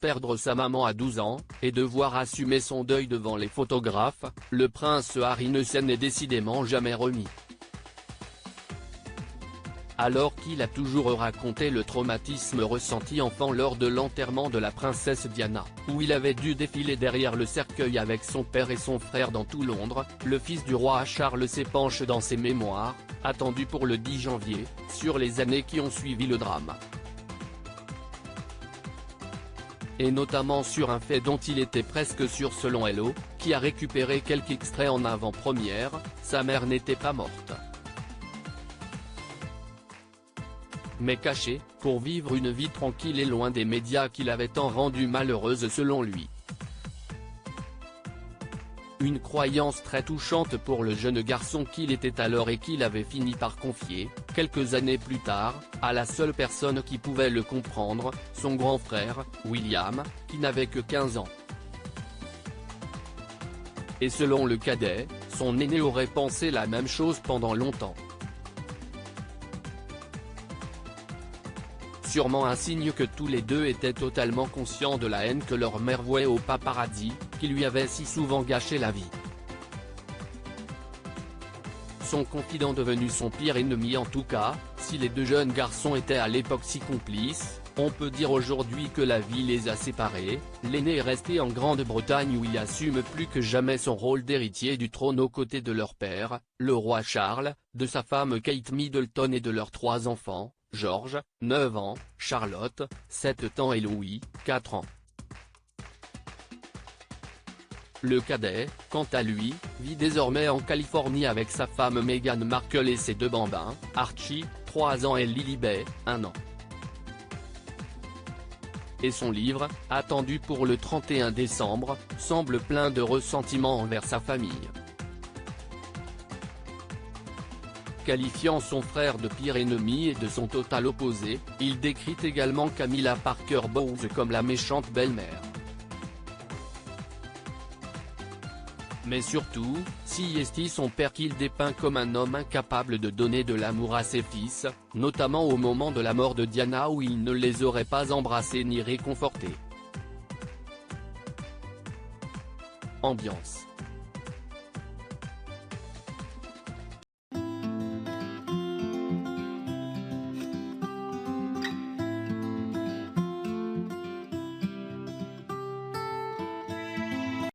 perdre sa maman à 12 ans, et devoir assumer son deuil devant les photographes, le prince Harry ne s'en est décidément jamais remis. Alors qu'il a toujours raconté le traumatisme ressenti enfant lors de l'enterrement de la princesse Diana, où il avait dû défiler derrière le cercueil avec son père et son frère dans tout Londres, le fils du roi Charles s'épanche dans ses mémoires, attendues pour le 10 janvier, sur les années qui ont suivi le drame. Et notamment sur un fait dont il était presque sûr selon Hello, qui a récupéré quelques extraits en avant-première, sa mère n'était pas morte, mais cachée, pour vivre une vie tranquille et loin des médias qui l'avaient tant rendue malheureuse selon lui. Une croyance très touchante pour le jeune garçon qu'il était alors et qu'il avait fini par confier, quelques années plus tard, à la seule personne qui pouvait le comprendre, son grand frère, William, qui n'avait que 15 ans. Et selon le cadet, son aîné aurait pensé la même chose pendant longtemps. Sûrement un signe que tous les deux étaient totalement conscients de la haine que leur mère vouait au paparazzi, qui lui avait si souvent gâché la vie. Son confident devenu son pire ennemi. En tout cas, si les deux jeunes garçons étaient à l'époque si complices, on peut dire aujourd'hui que la vie les a séparés. L'aîné est resté en Grande-Bretagne où il assume plus que jamais son rôle d'héritier du trône aux côtés de leur père, le roi Charles, de sa femme Kate Middleton et de leurs 3 enfants, George, 9 ans, Charlotte, 7 ans et Louis, 4 ans. Le cadet, quant à lui, vit désormais en Californie avec sa femme Meghan Markle et ses 2 bambins, Archie, 3 ans et Lilibet, 1 an. Et son livre, attendu pour le 31 décembre, semble plein de ressentiment envers sa famille. Qualifiant son frère de pire ennemi et de son total opposé, il décrit également Camilla Parker Bowles comme la méchante belle-mère. Mais surtout, si est son père qu'il dépeint comme un homme incapable de donner de l'amour à ses fils, notamment au moment de la mort de Diana où il ne les aurait pas embrassés ni réconfortés. Ambiance.